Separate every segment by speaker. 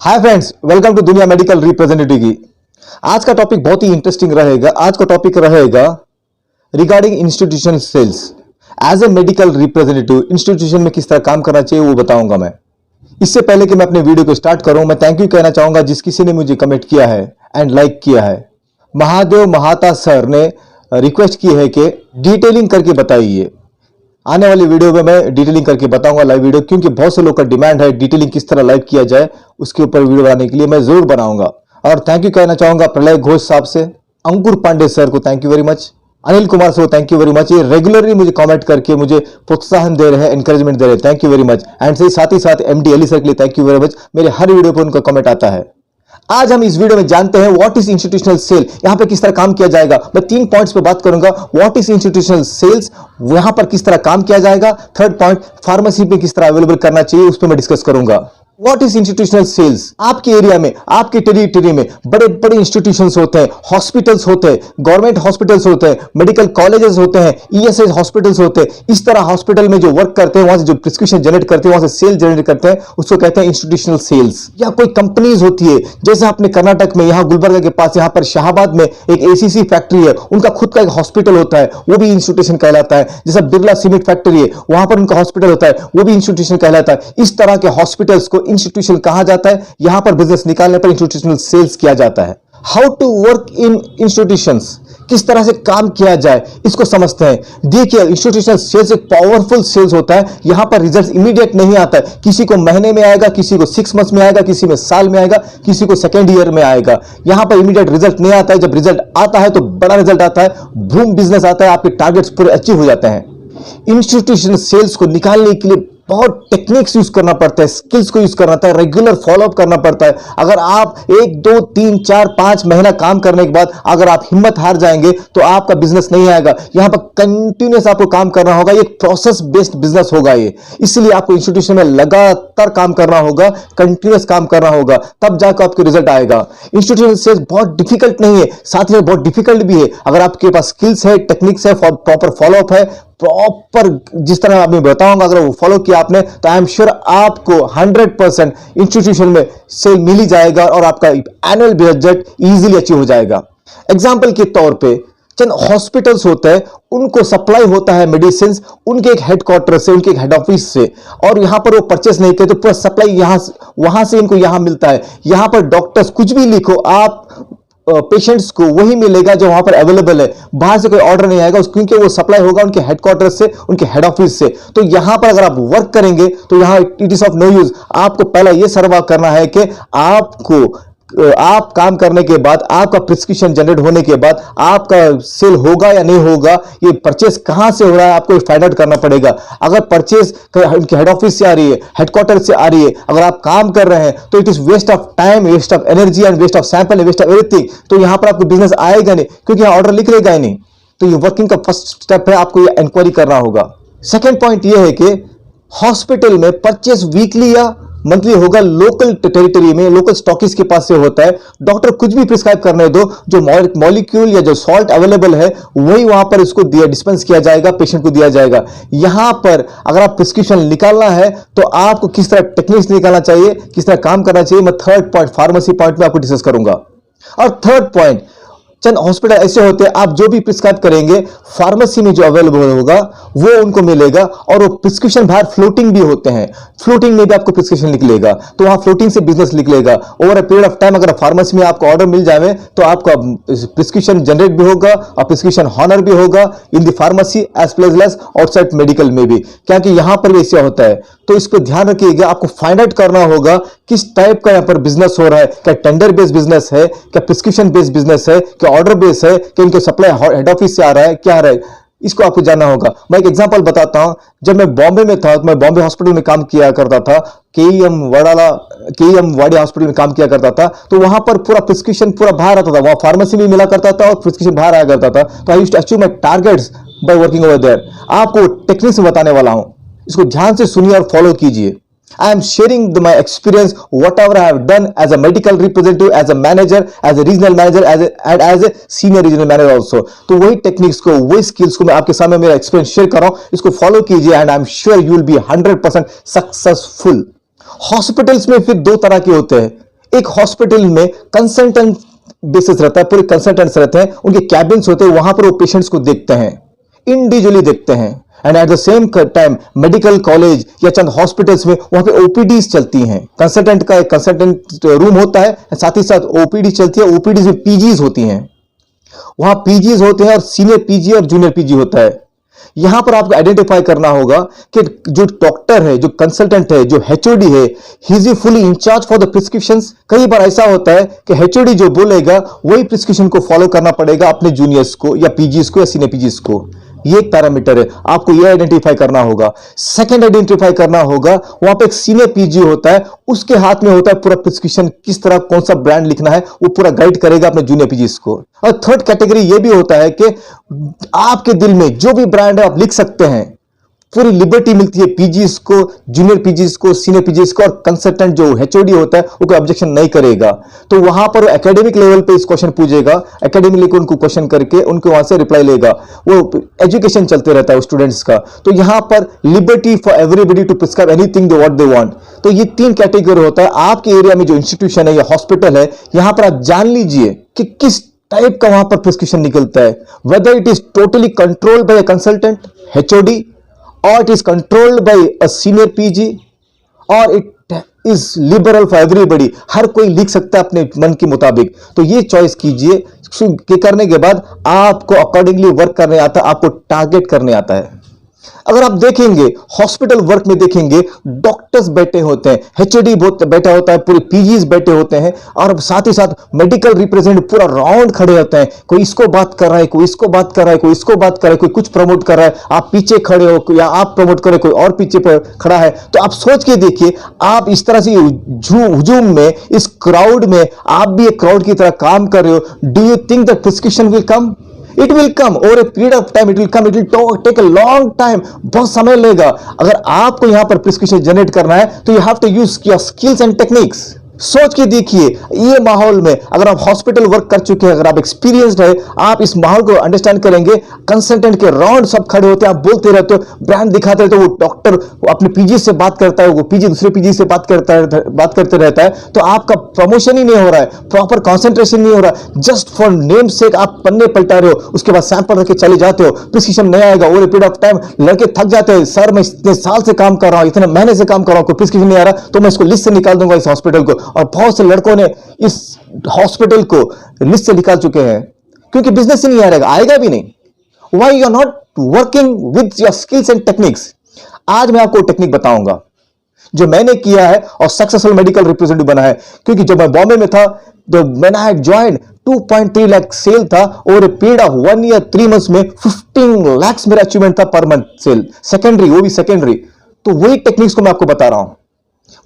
Speaker 1: Hi friends, welcome to दुनिया medical representative की। आज का टॉपिक बहुत ही इंटरेस्टिंग रहेगा। आज का टॉपिक रहेगा regarding institution sales. As a medical representative institution में किस तरह काम करना चाहिए वो बताऊंगा मैं। इससे पहले कि मैं अपने वीडियो को स्टार्ट करूं, मैं थैंक यू कहना चाहूंगा जिस किसी ने मुझे कमेंट किया है एंड लाइक किया है। महादेव महाता सर ने रिक्वेस्ट की है कि डिटेलिंग करके बताइए। आने वाली वीडियो में मैं डिटेलिंग करके बताऊंगा लाइव वीडियो, क्योंकि बहुत से लोग का डिमांड है डिटेलिंग किस तरह लाइव किया जाए, उसके ऊपर वीडियो बनाने के लिए मैं जरूर बनाऊंगा। और थैंक यू कहना चाहूंगा प्रलय घोष साहब से, अंकुर पांडे सर को thank you very much, Anil Kumar sir को थैंक यू वेरी मच। ये रेगुलरली मुझे कमेंट करके मुझे प्रोत्साहन दे रहे हैं, एनकरेजमेंट दे रहे हैं, thank you very much. And साथ ही साथ एमडी अली सर के लिए थैंक यू वेरी मच। मेरे हर वीडियो पर उनका कमेंट आता है। आज हम इस वीडियो में जानते हैं व्हाट इज इंस्टीट्यूशनल सेल, यहां पे किस तरह काम किया जाएगा। मैं 3 पॉइंट्स पे बात करूंगा। व्हाट इज इंस्टीट्यूशनल सेल्स, यहां पर किस तरह काम किया जाएगा। थर्ड पॉइंट, फार्मेसी पे किस तरह अवेलेबल करना चाहिए, उस पर मैं डिस्कस करूंगा। व्हाट इज इंस्टीट्यूशनल सेल्स, आपके एरिया में, आपके टेरिटरी में बड़े बड़े इंस्टीट्यूशंस होते हैं, हॉस्पिटल्स होते हैं, गवर्नमेंट हॉस्पिटल्स होते हैं, मेडिकल कॉलेजेस होते हैं, ईएसआई हॉस्पिटल्स होते हैं। इस तरह हॉस्पिटल में जो वर्क करते हैं, वहां से जो प्रिस्क्रिप्शन जनरेट करते हैं, वहां से सेल जनरेट करते हैं, उसको कहते हैं इंस्टीट्यूशनल सेल्स। या कोई कंपनीज होती है, जैसे अपने कर्नाटक में यहां गुलबर्गा के पास यहां पर शाहबाद में एक एसीसी फैक्ट्री है, उनका खुद का एक हॉस्पिटल होता है, वो भी इंस्टीट्यूशन कहलाता है। जैसा बिरला सीमेंट फैक्ट्री है, वहां पर उनका हॉस्पिटल होता है, वो भी इंस्टीट्यूशन कहलाता है। इस तरह के हॉस्पिटल्स को इंस्टीट्यूशन कहा जाता है। यहां पर बिजनेस निकालने पर इंस्टीट्यूशनल सेल्स किया जाता है। How to work in institutions, किस तरह से काम किया जाए, इसको समझते हैं। देखिए, इंस्टीट्यूशनल सेल्स एक पावरफुल सेल्स होता है। यहां पर रिजल्ट इमीडिएट नहीं आता है, किसी को महीने में आएगा, किसी को 6 मंथ्स में आएगा, किसी में साल में आएगा, किसी को सेकेंड ईयर में आएगा। यहां पर इमीडिएट रिजल्ट नहीं आता है। जब रिजल्ट आता है तो बड़ा रिजल्ट आता है, बूम बिजनेस आता है, आपके टारगेट्स पूरे अचीव हो जाते हैं। इंस्टीट्यूशनल सेल्स को निकालने के लिए बहुत टेक्निक्स यूज करना पड़ता है, स्किल्स को यूज करना पड़ता है, रेगुलर फॉलोअप करना पड़ता है। अगर आप 1, 2, 3, 4, 5 महीना काम करने के बाद अगर आप हिम्मत हार जाएंगे तो आपका बिजनेस नहीं आएगा। यहां पर कंटिन्यूस आपको काम करना होगा, ये प्रोसेस बेस्ड बिजनेस होगा ये। इसलिए आपको इंस्टीट्यूशन में लगातार काम करना होगा, कंटिन्यूस काम करना होगा, तब जाकर आपको रिजल्ट आएगा। इंस्टीट्यूशनल सेल्स बहुत डिफिकल्ट नहीं है, साथ ही बहुत डिफिकल्ट भी है। अगर आपके पास स्किल्स है, टेक्निक्स है, प्रॉपर फॉलोअप है, प्रॉपर जिस तरह मैं बताऊंगा, अगर वो फॉलो किया आपने तो आई एम श्योर आपको 100% इंस्टीट्यूशन में सेल मिल ही जाएगा और आपका एनुअल बजट इजीली अचीव हो जाएगा। एग्जांपल के तौर पे चंद हॉस्पिटल्स होते हैं, उनको सप्लाई होता है मेडिसिन उनके एक हेडक्वार्टर से, उनके एक हेड ऑफिस से, और यहां पर वो परचेस नहीं करते, तो पूरा सप्लाई वहां से इनको यहां मिलता है। यहां पर डॉक्टर्स कुछ भी लिखो, आप पेशेंट्स को वही मिलेगा जो वहां पर अवेलेबल है। बाहर से कोई ऑर्डर नहीं आएगा, क्योंकि वो सप्लाई होगा उनके हेडक्वार्टर से, उनके हेड ऑफिस से। तो यहां पर अगर आप वर्क करेंगे तो यहां it is of no use. आपको पहला यह सर्वा करना है कि आप काम करने के बाद, आपका प्रिस्क्रिप्शन जनरेट होने के बाद आपका सेल होगा या नहीं होगा, ये परचेस कहां से हो रहा है आपको फाइंड आउट करना पड़ेगा। अगर परचेस उनके हेड ऑफिस से आ रही है, हेडक्वार्टर से आ रही है, अगर आप काम कर रहे हैं तो it is waste of time, waste of energy and waste of sample, waste of everything. तो यहां पर आपको बिजनेस आएगा नहीं, क्योंकि यहां ऑर्डर लिख लेगा ही नहीं। तो ये वर्किंग का फर्स्ट स्टेप है, आपको ये इंक्वायरी करना होगा। सेकेंड पॉइंट ये है कि हॉस्पिटल में परचेस वीकली या मंथली होगा, लोकल टेरिटरी में, लोकल स्टॉकिस्ट के पास से होता है। डॉक्टर कुछ भी प्रिस्क्राइब करने दो, जो मॉलिक्यूल या जो सॉल्ट अवेलेबल है वही वहां पर इसको डिस्पेंस किया जाएगा, पेशेंट को दिया जाएगा। यहां पर अगर आप प्रिस्क्रिप्शन निकालना है तो आपको किस तरह टेक्निक्स निकालना चाहिए, किस तरह काम करना चाहिए, मैं थर्ड पॉइंट फार्मेसी पॉइंट में आपको डिस्कस करूंगा। और थर्ड पॉइंट, चंद हॉस्पिटल ऐसे होते हैं, आप जो भी प्रिस्क्राइब करेंगे फार्मेसी में जो अवेलेबल होगा वो उनको मिलेगा, और वो प्रिस्क्रिप्शन बाहर फ्लोटिंग भी होते हैं, फ्लोटिंग में भी आपको प्रिस्क्रिप्शन निकलेगा, तो वहां फ्लोटिंग से बिजनेस निकलेगा। Over a period of time अगर फार्मेसी में आपको ऑर्डर मिल जाए तो आपका प्रिस्क्रिप्शन जनरेट भी होगा और प्रिस्क्रिप्शन हॉनर भी होगा in the pharmacy as well as outside medical में भी, क्योंकि यहां पर भी ऐसा होता है। तो इसको ध्यान रखिएगा, आपको फाइंड आउट करना होगा किस टाइप का यहां पर बिजनेस हो रहा है। क्या टेंडर बेस्ड बिजनेस है, क्या प्रिस्क्रिप्शन बेस्ड बिजनेस है, क्या ऑर्डर बेस है, कि इनके सप्लाई हेड ऑफिस से आ रहा है, क्या आ रहा है, इसको आपको जानना होगा। मैं एक एग्जांपल बताता हूं। जब मैं बॉम्बे में था तो मैं बॉम्बे हॉस्पिटल में काम किया करता था, केईएम वाड़ी हॉस्पिटल में काम किया करता था। तो वहां पर पूरा प्रिस्क्रिप्शन पूरा बाहर आता था, वहां फार्मेसी भी मिला करता था और प्रिस्क्रिप्शन बाहर आया करता था। तो I used to achieve my targets by working over there. आपको टेक्निक्स बताने वाला हूं, इसको ध्यान से सुनिए और फॉलो कीजिए। I am sharing my experience, whatever I have done as a medical representative, as a manager, as a regional manager, and as a senior regional manager also. तो वही टेक्निक्स को, वही स्किल्स को मैं आपके सामने मेरा एक्सपीरियंस शेयर कर रहा हूं, इसको फॉलो कीजिए and I am sure you will be 100% successful. Hospitals में फिर 2 तरह के होते हैं, एक हॉस्पिटल में कंसल्टेंट बेसिस रहता है, पूरे कंसल्टेंट्स रहते हैं, उनके कैबिन्स होते हैं, वहां पर वो पेशेंट्स को देखते हैं, इंडिविजुअली देखते हैं। And at the same time medical college या चंद हॉस्पिटल्स में वहां पे ओपीडीज चलती हैं। कंसल्टेंट का एक कंसल्टेंट रूम होता है, साथ ही साथ ओपीडी चलती है। ओपीडीज में पीजीज होती हैं, वहां पीजीज होते हैं और सीनियर पीजी और जूनियर पीजी होता है। यहां पर आपको आइडेंटिफाई करना होगा कि जो डॉक्टर है, जो कंसल्टेंट है, जो एचओडी है, he is fully incharge for the prescriptions. कई बार ऐसा होता है कि एचओडी जो बोलेगा वही प्रिस्क्रिप्शन को फॉलो करना पड़ेगा अपने जूनियर्स को या पीजीज को या सीनियर पीजीज को। ये एक पैरामीटर है, आपको ये आइडेंटिफाई करना होगा। सेकंड आइडेंटिफाई करना होगा, वहां पे एक सीनियर पीजी होता है, उसके हाथ में होता है पूरा प्रिस्क्रिप्शन, किस तरह कौन सा ब्रांड लिखना है, वो पूरा गाइड करेगा अपने जूनियर पीजीज को। और थर्ड कैटेगरी ये भी होता है कि आपके दिल में जो भी ब्रांड है आप लिख सकते हैं, पूरी लिबर्टी मिलती है पीजीज को, जूनियर पीजीज को, सीनियर पीजीज को, और कंसल्टेंट जो एचओडी होता है वो कोई ऑब्जेक्शन नहीं करेगा। तो वहां पर एकेडमिक लेवल पे इस क्वेश्चन पूछेगा, एकेडमिक लेकर उनको क्वेश्चन करके उनको वहां से रिप्लाई लेगा। वो एजुकेशन चलते रहता है स्टूडेंट्स का। तो यहां पर liberty for everybody to prescribe anything what they want. तो ये तीन कैटेगरी होता है। आपके एरिया में जो इंस्टीट्यूशन है या हॉस्पिटल है, यहां पर आप जान लीजिए कि किस टाइप का वहां पर प्रिस्क्रिप्शन निकलता है, whether it is totally controlled by a consultant HOD, or it is controlled by a senior PG, or it is liberal for everybody। हर कोई लिख सकता है अपने मन के मुताबिक। तो ये चॉइस कीजिए कि करने के बाद आपको अकॉर्डिंगली वर्क करने आता है, आपको टारगेट करने आता है। अगर आप देखेंगे हॉस्पिटल वर्क में देखेंगे, डॉक्टर्स बैठे होते हैं, एचओडी बैठा होता है, पूरे पीजीज बैठे होते हैं, और साथ ही साथ मेडिकल रिप्रेजेंटेटिव पूरा राउंड खड़े होते हैं। कोई इसको बात कर रहा है, कोई इसको बात कर रहा है, कोई इसको बात कर रहा है, कोई कुछ प्रमोट कर रहा है, आप पीछे खड़े हो या आप प्रमोट कर रहे हो, कोई और पीछे पर खड़ा है। तो आप सोच के देखिए, आप इस तरह से हुजूम में, इस क्राउड में, आप भी एक क्राउड की तरह काम कर रहे हो। Do you think the prescription will come? It will come over a period of time, it will come, it will take a long time, बहुत समय लेगा। अगर आपको यहां पर प्रिस्क्रिप्शन जनरेट करना है तो you have to use your skills and techniques. सोच के देखिए, ये माहौल में अगर आप हॉस्पिटल वर्क कर चुके हैं, अगर आप एक्सपीरियंस्ड है, आप इस माहौल को अंडरस्टैंड करेंगे। कंसल्टेंट के राउंड सब खड़े होते हैं, आप बोलते रहते हो, ब्रांड दिखाते रहते हो, वो डॉक्टर अपने पीजी से बात करता है, वो पीजी दूसरे पीजी से बात करते रहता है। तो आपका प्रमोशन ही नहीं हो रहा है, प्रॉपर कॉन्सेंट्रेशन नहीं हो रहा है, जस्ट फॉर नेम से आप पन्ने पलटा रहे हो, उसके बाद सैंपल रख के चले जाते हो, प्रिस्क्रिप्शन नहीं आएगा। Over a period of time लड़के थक जाते हैं, सर मैं इतने साल से काम कर रहा हूं, इतने महीने से काम कर रहा हूं, कोई प्रिस्क्रिप्शन नहीं आ रहा, तो मैं इसको लिस्ट से निकाल दूंगा इस हॉस्पिटल को। और बहुत से लड़कों ने इस हॉस्पिटल को लिस्ट से निकाल चुके हैं, क्योंकि बिजनेस ही नहीं आएगा भी नहीं। Why you are not working with your skills and techniques? आज मैं आपको टेक्निक बताऊंगा जो मैंने किया है और सक्सेसफुल मेडिकल रिप्रेजेंटेटिव बना है। क्योंकि जब मैं बॉम्बे में था, तो मैंने हैड जॉइंड 2.3 लाख सेल था, और ए पीरियड ऑफ 1 ईयर 3 months में 15 lakhs मेरा अचीवमेंट था पर मंथ सेल, सेकेंडरी, वो भी सेकेंडरी। तो वही टेक्निक्स को मैं आपको बता रहा हूं।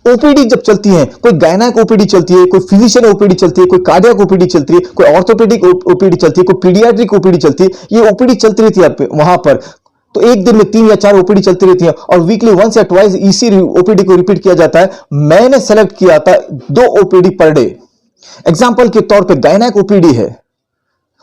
Speaker 1: ओपीडी जब चलती है, कोई गायनेक ओपीडी चलती है, कोई फिजिशियन ओपीडी चलती है, कोई कार्डियक ओपीडी चलती है, कोई ऑर्थोपेडिक ओपीडी चलती है, कोई पीडियाट्रिक ओपीडी चलती है, ये ओपीडी चलती रहती है वहां पर। तो एक दिन में 3 या 4 ओपीडी चलती रहती है, और वीकली 1 या 2 इसी ओपीडी को रिपीट किया जाता है। मैंने सेलेक्ट किया था 2 ओपीडी पर डे। एग्जाम्पल के तौर पर गायनेक ओपीडी है,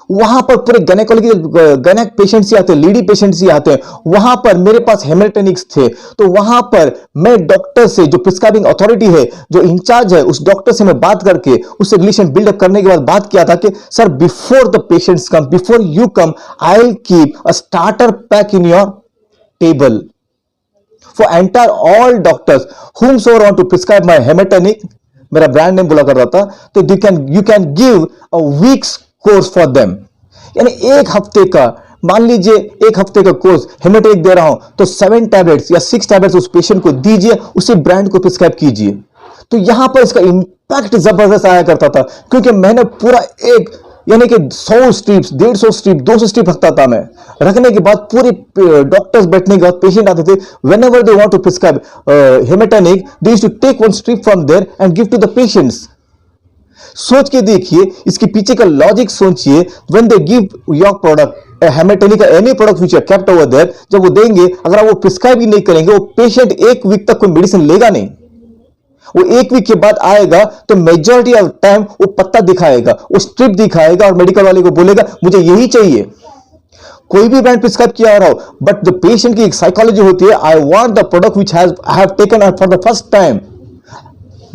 Speaker 1: वहां पर पूरे गायनेक पेशेंट्स ही आते हैं, लेडी पेशेंट्स ही आते हैं। वहां पर मेरे पास हेमरटेनिक्स थे, तो वहां पर मैं डॉक्टर से, जो प्रिस्क्राइबिंग अथॉरिटी है, जो इंचार्ज है, उस डॉक्टर से मैं बात करके उससे रिलेशन बिल्डअप करने के बाद बात किया था कि sir, before the patients come, before you come, I will keep a starter pack in your table for entire all doctors whomsoever want to prescribe my hematinic, मेरा ब्रांड नेम बोला करता था। तो you can give a weeks course for them, यानी 1 हफ्ते का, मान लीजिए 1 हफ्ते का कोर्स हेमेटेक दे रहा हूं, तो 7 टैबलेट्स या 6 टैबलेट्स उस पेशेंट को दीजिए, उसी ब्रांड को प्रिस्क्राइब कीजिए। तो यहां पर इसका इंपैक्ट जबरदस्त आया करता था, क्योंकि मैंने पूरा एक, यानी कि 100 स्ट्रिप्स, 150 स्ट्रिप, 200 स्ट्रिप रखता था मैं। रखने के बाद पूरे डॉक्टर्स बैठने के बाद पेशेंट आते थे, whenever they want to prescribe hematinic, they used to take 1 strip from there and give to the patients। सोच के देखिए, इसके पीछे का लॉजिक सोचिए। When they give your product, haematinic any product which are kept over there, जब वो देंगे, अगर वो प्रिस्क्राइब ही नहीं करेंगे, वो पेशेंट 1 वीक तक कोई मेडिसिन लेगा नहीं। वो 1 वीक के बाद आएगा तो मेजॉरिटी ऑफ टाइम वो पत्ता दिखाएगा, वो स्ट्रिप दिखाएगा, और मेडिकल वाले को बोलेगा मुझे यही चाहिए। कोई भी ब्रांड प्रिस्क्राइब किया हो रहा हो, बट द पेशेंट की एक साइकोलॉजी होती है, I want the product which I have taken for the first time.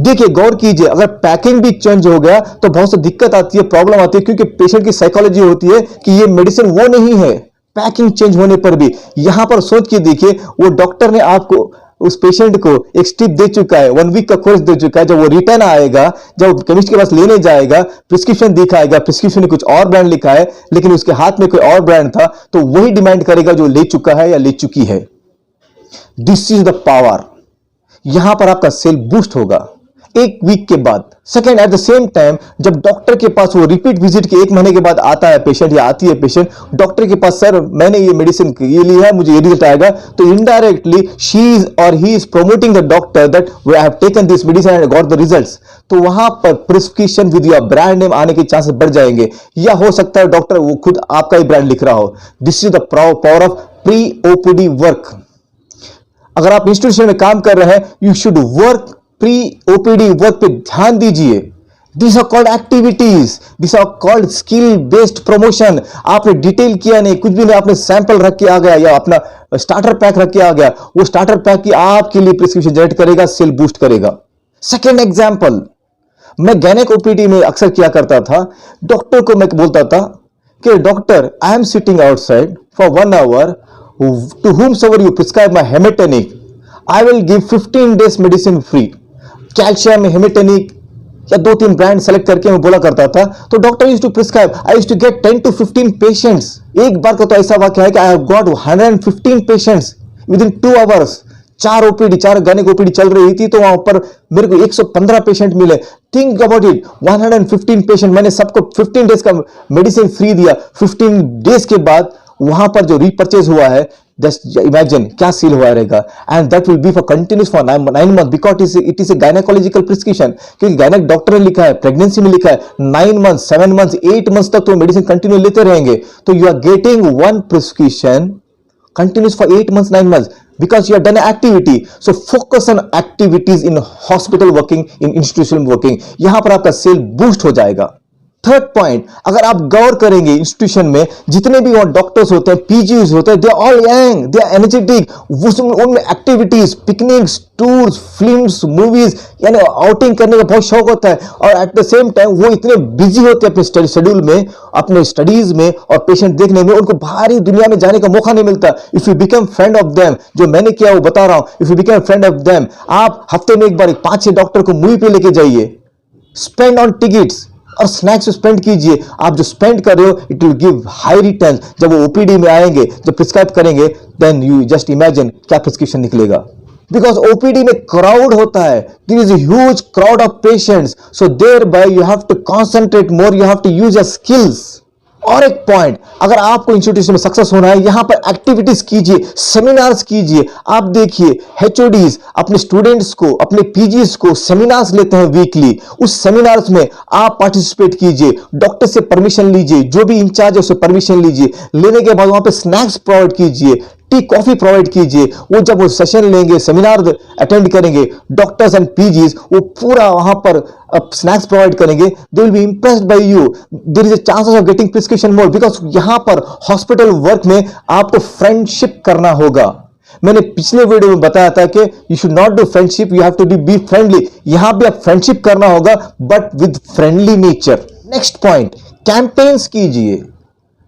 Speaker 1: देखिए गौर कीजिए, अगर पैकिंग भी चेंज हो गया तो बहुत सी दिक्कत आती है, प्रॉब्लम आती है, क्योंकि पेशेंट की साइकोलॉजी होती है कि ये मेडिसिन वो नहीं है। पैकिंग चेंज होने पर भी यहां पर सोच के देखिए, वो डॉक्टर ने आपको, उस पेशेंट को एक स्ट्रिप दे चुका है, 1 वीक का कोर्स दे चुका है। जब वो रिटर्न आएगा, जब केमिस्ट के पास लेने जाएगा, प्रिस्क्रिप्शन दिखाएगा, प्रिस्क्रिप्शन में कुछ और ब्रांड लिखा है लेकिन उसके हाथ में कोई और ब्रांड था, तो वही डिमांड करेगा जो ले चुका है या ले चुकी है। This is the power. यहां पर आपका सेल बूस्ट होगा 1 वीक के बाद। Second, at the same time जब डॉक्टर के पास वो रिपीट विजिट के 1 महीने के बाद आता है पेशेंट या आती है पेशेंट डॉक्टर के पास, सर मैंने ये मेडिसिन ये ली है, मुझे ये रिजल्ट आएगा, तो इनडायरेक्टली शी इज और he is promoting the doctor that we have taken this medicine and got the results. तो वहां पर prescription with your brand name आने के चांसेस बढ़ जाएंगे, या हो सकता है डॉक्टर वो खुद आपका ही ब्रांड लिख रहा हो। This is the power of pre OPD work. अगर आप इंस्टीट्यूशन में काम कर रहे हैं, you should work pre OPD work पे ध्यान दीजिए। This are called activities, this are called skill based promotion. आपने डिटेल किया नहीं, कुछ भी नहीं, आपने सैंपल रख के आ गया या अपना स्टार्टर पैक रख के आ गया, वो स्टार्टर पैक की आपके लिए प्रिस्क्रिप्शन जनरेट करेगा, सेल बूस्ट करेगा। सेकेंड एग्जाम्पल, मैं गैनेक ओपीडी में अक्सर किया करता था। डॉक्टर को मैं बोलता था कि doctor, I am sitting outside for 1 hour, to whomsoever you prescribe my hematinic, I will give 15 days medicine free। Calcium, हेमेटेनिक या 2-3 ब्रांड सेलेक्ट करके मैं बोला करता था, तो doctor used to prescribe. I used to get 10 to 15 patients. एक बार का तो ऐसा वाक्य है कि I have got 115 patients within 2 आवर्स। 4 ओपीडी, 4 गैनिक ओपीडी चल रही थी, तो वहां पर मेरे को 115 पेशेंट मिले। थिंक अबाउट इट, 115 पेशेंट, मैंने सबको 15 डेज का मेडिसिन फ्री दिया। 15 डेज के बाद वहां पर जो रीपर्चेज हुआ है, जस्ट इमेजिन क्या सील हुआ रहेगा। And that will be for continuous for 9 month, because it is a gynaecological prescription. क्योंकि गायनेक डॉक्टर ने लिखा है, प्रेगनेंसी में लिखा है 9 मंथ, 7 मंथ, 8 मंथ तक तो मेडिसिन कंटिन्यू लेते रहेंगे। तो you are getting 1 prescription continuous for 8 months, 9 months, because you have done an activity. So focus on activities in hospital working, in institutional working. यहां पर आपका सेल बूस्ट हो जाएगा। थर्ड पॉइंट, अगर आप गौर करेंगे इंस्टीट्यूशन में जितने भी वहां डॉक्टर्स होते हैं, पीजीज होते हैं, they are all young, they are energetic. उनमें activities, picnics, tours, films, movies, यानी आउटिंग करने का बहुत शौक होता है। और एट द सेम टाइम वो इतने बिजी होते हैं अपने शेड्यूल में, अपने स्टडीज में और पेशेंट देखने में, उनको बाहरी दुनिया में जाने का मौका नहीं मिलता। If you become friend of them, जो मैंने किया वो बता रहा हूं, if you become friend of them, आप हफ्ते में एक बार 5-6 डॉक्टर को मूवी पे लेके जाइए, स्पेंड ऑन टिकट्स और स्नैक्स स्पेंड कीजिए। आप जो स्पेंड कर रहे हो, it will give high return. जब वो ओपीडी में आएंगे, जब प्रिस्क्राइब करेंगे, देन यू जस्ट इमेजिन क्या प्रिस्क्रिप्शन निकलेगा। बिकॉज ओपीडी में क्राउड होता है, there is a huge crowd of patients, so thereby you have to concentrate more, you have to use your skills. और एक पॉइंट, अगर आपको इंस्टीट्यूशन में सक्सेस होना है, यहां पर एक्टिविटीज कीजिए, सेमिनार्स कीजिए। आप देखिए एचओडीज अपने स्टूडेंट्स को, अपने पीजीज को सेमिनार्स लेते हैं वीकली। उस सेमिनार्स में आप पार्टिसिपेट कीजिए, डॉक्टर से परमिशन लीजिए, जो भी इंचार्ज है उससे परमिशन लीजिए। लेने के बाद वहां पे स्नैक्स प्रोवाइड कीजिए, टी कॉफी प्रोवाइड कीजिए। वो जब वो सेशन लेंगे, सेमिनार अटेंड करेंगे, डॉक्टर्स एंड पीजीज, वो पूरा वहां पर स्नैक्स प्रोवाइड करेंगे। They will be impressed by you. There is a chances of getting prescription more, because यहां पर हॉस्पिटल वर्क में आपको फ्रेंडशिप करना होगा। मैंने पिछले वीडियो में बताया था कि you should not do friendship, you have to be friendly. यहां भी आप फ्रेंडशिप करना होगा, but with friendly nature. Next point, campaigns कीजिए।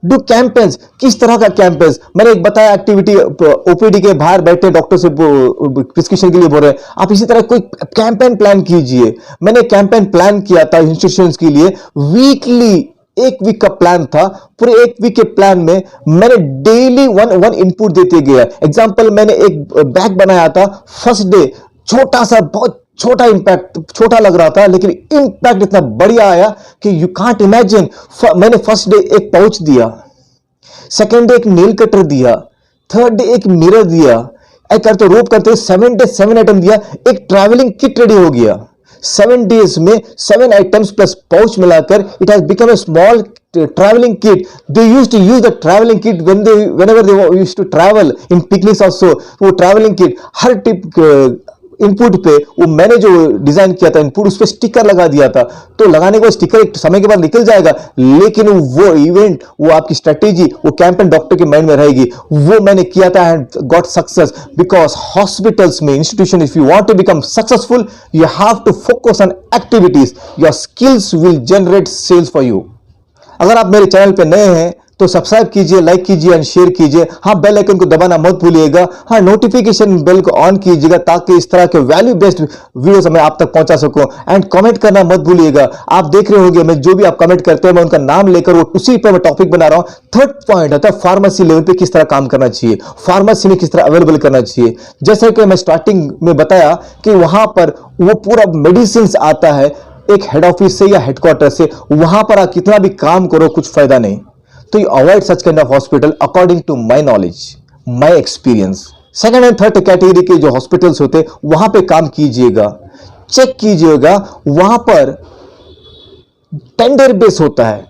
Speaker 1: Do campaigns. किस तरह का कैंपेन्स? मैंने एक बताया एक्टिविटी, ओपीडी के बाहर बैठे डॉक्टर से प्रिस्क्रिप्शन के लिए बोल रहे हैं, आप इसी तरह कोई कैंपेन प्लान कीजिए। मैंने कैंपेन प्लान किया था इंस्टीट्यूशंस के लिए, वीकली 1 वीक का प्लान था। पूरे 1 वीक के प्लान में मैंने डेली वन इनपुट देते गया। एग्जाम्पल, मैंने एक बैग बनाया था। फर्स्ट डे छोटा सा, बहुत छोटा इंपैक्ट, छोटा लग रहा था, लेकिन इंपैक्ट इतना बढ़िया आया कि यू कांट इमेजिन। मैंने फर्स्ट डे एक पाउच दिया, सेकेंड डे एक नेल कटर दिया, थर्ड डे एक मिरर दिया, एक करते रोप करते 7 डे 7 आइटम दिया। एक ट्रैवलिंग किट रेडी हो गया। 7 डेज में 7 आइटम्स प्लस पाउच मिलाकर it has become a small traveling kit. They used to use the traveling kit whenever they used to travel in picnics also. वो traveling kit हर tip input पे वो मैंने जो design किया था input उस पे स्टिकर लगा दिया था, तो लगाने के बाद स्टिकर एक समय के बाद निकल जाएगा, लेकिन वो इवेंट, वो आपकी स्ट्रेटेजी, वो कैंपेन डॉक्टर के माइंड में रहेगी। वो मैंने किया था and got success. Because hospitals में, institution, if you want to become successful, you have to focus on activities, your skills will generate sales for you. अगर आप मेरे चैनल पे नए हैं तो सब्सक्राइब कीजिए, लाइक कीजिए एंड शेयर कीजिए। हाँ, बेल आइकन को दबाना मत भूलिएगा। हाँ, नोटिफिकेशन बेल को ऑन कीजिएगा ताकि इस तरह के वैल्यू बेस्ड वीडियोस मैं आप तक पहुंचा सकूं। एंड कमेंट करना मत भूलिएगा। आप देख रहे होंगे मैं जो भी आप कमेंट करते हैं मैं उनका नाम लेकर वो उसी पर मैं टॉपिक बना रहा हूं। थर्ड पॉइंट आता है फार्मेसी लेवल पे किस तरह काम करना चाहिए, फार्मेसी में किस तरह अवेलेबल करना चाहिए। जैसे कि मैं स्टार्टिंग में बताया कि वहां पर वो पूरा मेडिसिन आता है एक हेड ऑफिस से या हेडक्वार्टर से, वहां पर आप कितना भी काम करो कुछ फायदा नहीं। तो you avoid such kind of hospital according to my knowledge, my experience. Second and third category के जो हॉस्पिटल्स होते हैं वहां पे काम कीजिएगा, चेक कीजिएगा, वहां पर टेंडर बेस होता है।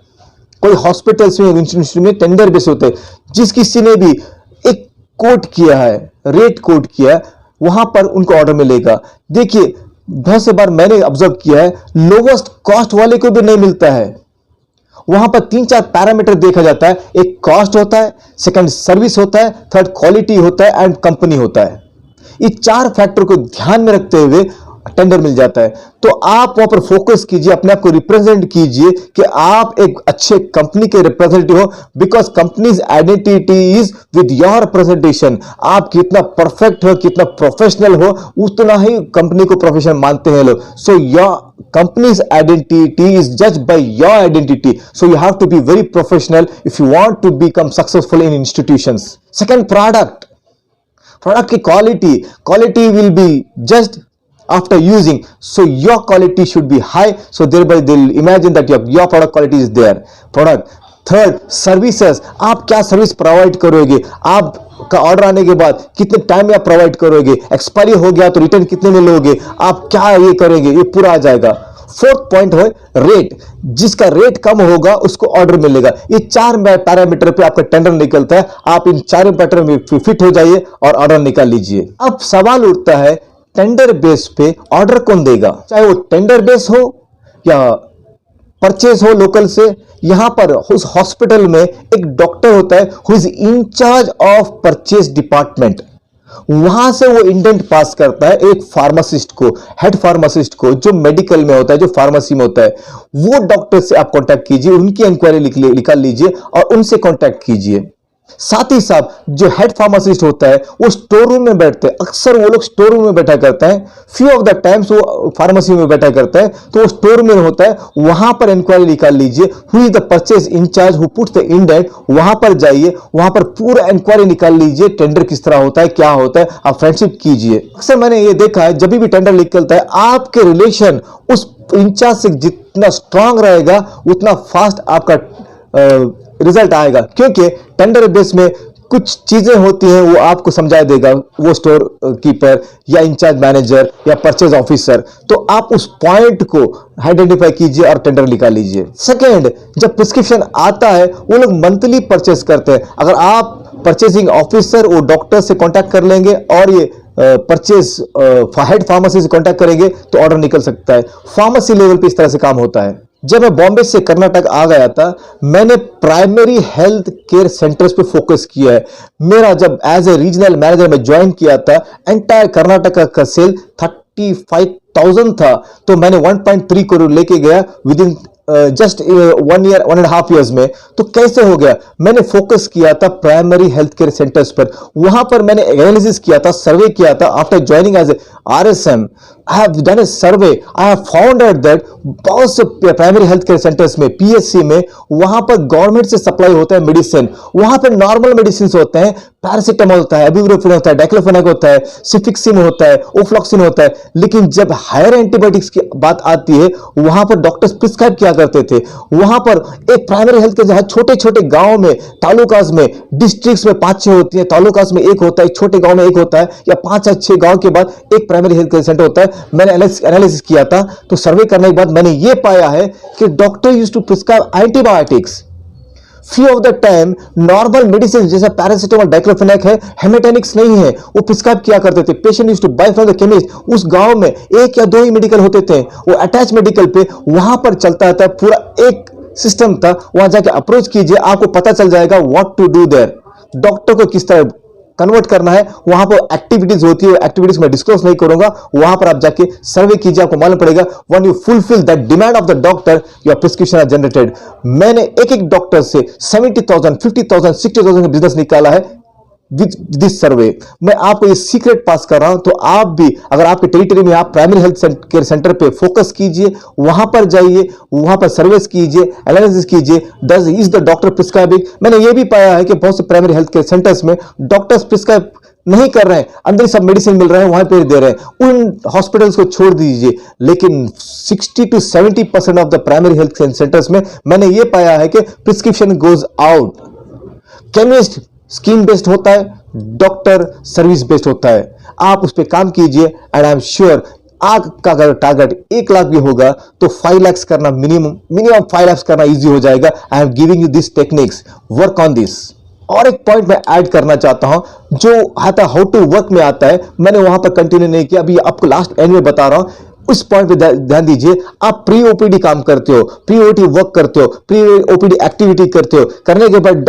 Speaker 1: कोई हॉस्पिटल्स में, इंस्टीट्यूशन में टेंडर बेस होते हैं। जिस किसी ने भी एक कोट किया है, रेट कोट किया है, वहां पर उनको ऑर्डर मिलेगा। देखिए बहुत से बार मैंने ऑब्जर्व किया है, लोवेस्ट कॉस्ट वाले को भी नहीं मिलता है। वहां पर 3-4 पैरामीटर देखा जाता है। एक कॉस्ट होता है, सेकंड सर्विस होता है, थर्ड क्वालिटी होता है एंड कंपनी होता है। ये 4 फैक्टर को ध्यान में रखते हुए टेंडर मिल जाता है। तो आप वहां पर फोकस कीजिए, अपने आप को रिप्रेजेंट कीजिए कि आप एक अच्छे कंपनी के रिप्रेजेंटेटिव हो। Because companies identity is with your presentation. आप कितना परफेक्ट हो, कितना प्रोफेशनल हो, उतना ही कंपनी को प्रोफेशनल मानते हैं लोग। So your company's identity is judged by your identity, so you have to be very professional if you want to become successful in institutions. Second, product की quality will be judged after using, so your quality should be high, so thereby they'll imagine that your product quality is there. Product. Third, services, आप क्या service provide करोगे, आपका order आने के बाद कितने time में आप प्रोवाइड करोगे, एक्सपायरी हो गया तो रिटर्न कितने में लोगे, आप क्या ये करेंगे, ये पूरा आ जाएगा। फोर्थ पॉइंट है रेट, जिसका रेट कम होगा उसको ऑर्डर मिलेगा। ये 4 पैरामीटर पे आपका टेंडर निकलता है। आप इन 4 पैरामीटर में फिट हो जाइए और ऑर्डर निकाल लीजिए। अब सवाल उठता है टेंडर बेस पे ऑर्डर कौन देगा, चाहे वो टेंडर बेस हो या परचेज हो लोकल से। यहां पर उस हॉस्पिटल में एक डॉक्टर होता है who is incharge of purchase department. वहां से वो इंडेंट पास करता है एक फार्मासिस्ट को, हेड फार्मासिस्ट को, जो मेडिकल में होता है, जो फार्मेसी में होता है। वो डॉक्टर से आप कांटेक्ट कीजिए, उनकी इंक्वायरी निकाल लीजिए और उनसे कांटेक्ट कीजिए। साथ ही साथ जो हेड फार्मासिस्ट होता है वो स्टोर रूम में बैठते हैं। अक्सर वो लोग स्टोर रूम में बैठा करता है, फ्यू ऑफ द टाइम्स वो फार्मेसी में बैठा करता है, तो वो स्टोर में होता है। वहां पर इंक्वायरी निकाल लीजिए, who is the purchase incharge who puts the indent. वहां पर जाइए, वहां पर पूरा इंक्वायरी निकाल लीजिए, टेंडर किस तरह होता है, क्या होता है, आप फ्रेंडशिप कीजिए। अक्सर मैंने ये देखा है जब भी टेंडर निकलता है, आपके रिलेशन उस इंचार्ज से जितना स्ट्रांग रहेगा उतना फास्ट आपका रिजल्ट आएगा। क्योंकि टेंडर बेस में कुछ चीजें होती हैं वो आपको समझा देगा वो स्टोर कीपर या इंचार्ज मैनेजर या परचेज ऑफिसर। तो आप उस पॉइंट को आइडेंटिफाई कीजिए और टेंडर निकाल लीजिए। सेकेंड, जब प्रिस्क्रिप्शन आता है वो लोग मंथली परचेज करते हैं। अगर आप परचेजिंग ऑफिसर वो डॉक्टर से कांटेक्ट कर लेंगे और ये परचेज हेड फार्मेसी से कांटेक्ट करेंगे तो ऑर्डर निकल सकता है। फार्मेसी लेवल पे इस तरह से काम होता है। जब मैं बॉम्बे से कर्नाटक आ गया था, मैंने प्राइमरी हेल्थ केयर सेंटर्स पे फोकस किया है। मेरा जब एज ए रीजनल मैनेजर में ज्वाइन किया था, एंटायर कर्नाटक का सेल 35,000 था, तो मैंने 1.3 करोड़ लेके गया विद इन जस्ट 1.5 years में। तो कैसे हो गया, मैंने फोकस किया था प्राइमरी हेल्थ केयर सेंटर्स पर। वहां पर मैंने एनालिसिस किया था, सर्वे किया था। After joining as a RSM, I have done a survey. I have found out that बहुत से प्राइमरी हेल्थ केयर सेंटर्स में, PSC में, वहां पर गवर्नमेंट से सप्लाई होता है मेडिसिन। वहां पर नॉर्मल मेडिसिन होते हैं, पैरासिटामोल होता है, इबुप्रोफेन होता है, डाइक्लोफेनाक होता है, सिफिक्सिन होता है, ओफ्लॉक्सिन होता है। लेकिन जब हायर एंटीबायोटिक्स की बात आती है, वहां पर डॉक्टर्स प्रिस्क्राइब किया करते थे। वहां पर एक प्राइमरी हेल्थ केयर छोटे छोटे गांव में, तालुकास में, डिस्ट्रिक्ट्स में 5-6 होती है, तालुकास में 1 होता है, छोटे गांव में 1 होता है, या 5-6 गांव के बाद एक प्राइमरी हेल्थ केयर सेंटर होता है। मैंने एनालिसिस किया था, तो सर्वे करने के बाद मैंने यह पाया है कि doctor used to prescribe antibiotics few of the time normal medicine जैसा पैरासिटामोल, डाइक्लोफेनाक है, हेमेटोनिक्स नहीं है, वो प्रिस्क्राइब किया करते थे। Patient used to buy from the chemist. उस गांव में एक या दो ही मेडिकल होते थे, वो अटैच मेडिकल पे वहां पर चलता था, पूरा एक सिस्टम था। वहां जाके अप्रोच कीजिए, आपको पता चल जाएगा what to do there, doctor को किस तरह कन्वर्ट करना है। वहां पर एक्टिविटीज होती है, एक्टिविटीज में डिस्क्लोज नहीं करूंगा, वहां पर आप जाके सर्वे कीजिए, आपको मालूम पड़ेगा। When you fulfil that demand of the doctor, your prescription are generated. मैंने एक एक डॉक्टर से 70,000, 50,000, 60,000 का बिजनेस निकाला है विद दिस सर्वे। मैं आपको ये सीक्रेट पास कर रहा हूं, तो आप भी अगर आपके टेरिटरी में आप प्राइमरी हेल्थ केयर सेंटर पे फोकस कीजिए, वहां पर जाइए, वहां पर सर्विस कीजिए, एनालिसिस कीजिए, does is the doctor prescribing. मैंने ये भी पाया है कि बहुत से प्राइमरी हेल्थ केयर सेंटर्स में डॉक्टर्स प्रिस्क्राइब नहीं कर रहे हैं, अंदर सब मेडिसिन मिल रहे हैं, वहां पे दे रहे हैं। उन हॉस्पिटल्स को छोड़ दीजिए, लेकिन 60 to 70% of the primary health centres में मैंने ये पाया है कि prescription goes out. Chemist scheme based होता है, डॉक्टर सर्विस बेस्ड होता है। आप उस पर काम कीजिए एंड आई एम श्योर आपका अगर टारगेट 1 लाख भी होगा तो 5 लाख करना मिनिमम 5 लाख करना इजी हो जाएगा। I am giving you this techniques, work on this. और एक पॉइंट मैं ऐड करना चाहता हूं जो आता हाउ टू वर्क में आता है, मैंने वहां पर कंटिन्यू नहीं किया, अभी आपको लास्ट एंड में बता रहा हूं। उस पॉइंट पे ध्यान दीजिए। आप प्री ओपीडी काम करते हो, प्री ओपीडी वर्क करते हो, प्री ओपीडी एक्टिविटी करते हो, करने के बाद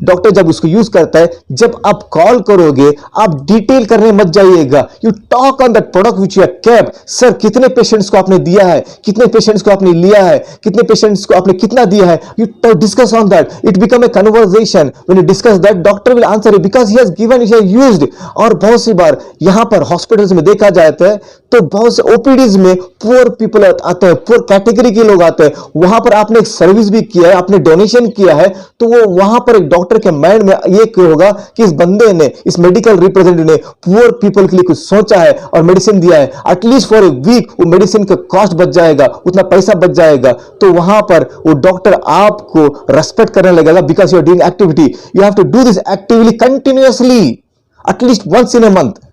Speaker 1: डॉक्टर जब उसको यूज करता है, जब आप कॉल करोगे आप डिटेल करने मत जाइएगा। You talk on that product which you have kept. Sir कितने पेशेंट्स को आपने दिया है, कितने पेशेंट्स को आपने लिया है, कितने पेशेंट्स को आपने कितना दिया है, you discuss on that. It become a conversation. When you discuss that, doctor will answer you because he has given, he has used. और बहुत सी बार यहां पर हॉस्पिटल्स में देखा जाता है तो बहुत से ओपीडीज में पुअर पीपल आते हैं, पुअर कैटेगरी के लोग आते हैं। वहां पर आपने एक सर्विस भी किया है, आपने डोनेशन किया है, तो वो वहां पर एक डॉक्टर के माइंड में ये होगा कि इस बंदे ने, इस मेडिकल रिप्रेजेंटेटिव ने पुअर पीपल के लिए कुछ सोचा है और मेडिसिन दिया है। एटलीस्ट फॉर ए वीक वो मेडिसिन का कॉस्ट बच जाएगा, उतना पैसा बच जाएगा। तो वहां पर वो डॉक्टर आपको रेस्पेक्ट करने लगेगा because you are doing activity. You have to do this actively continuously at least once in a month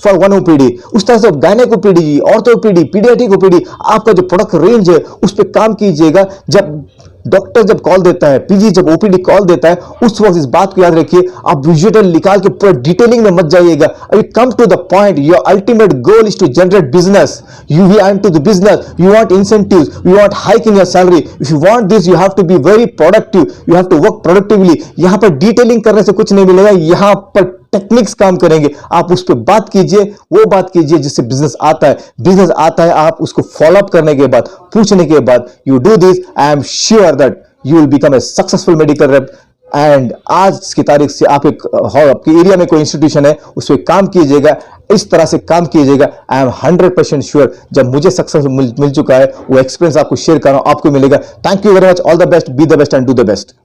Speaker 1: for one OPD. उस तरह से gynaec OPD, ortho OPD, paediatric OPD, आपका जो प्रोडक्ट रेंज है उस पर काम कीजिएगा। जब डॉक्टर जब कॉल देता है, पीजी जब ओपीडी कॉल देता है, उस वक्त इस बात को याद रखिए, आप विजुअल निकाल के पूरा डिटेलिंग में मत जाइएगा। अभी come to the point. Your ultimate goal is to generate business. You want to the business, you want incentives, you want hike in your salary. If you want this, you have to be very productive, you have to work productively. यहां पर detailing करने से कुछ नहीं मिलेगा, यहां पर techniques काम करेंगे। आप उस पर बात कीजिए, वो बात कीजिए जिससे बिजनेस आता है। बिजनेस आता है, आप उसको फॉलो अप करने के बाद, पूछने के बाद, you do this, I am sure that you will become a successful medical rape. And आज की तारीख से आप आपके एरिया में कोई इंस्टीट्यूशन है उस पर काम कीजिएगा, इस तरह से काम कीजिएगा। आई एम 100% श्योर जब मुझे सक्सेस मिल चुका है, वो एक्सपीरियंस आपको शेयर कर रहा हूं, आपको मिलेगा। Thank you very much, all the best, be the best and do the best.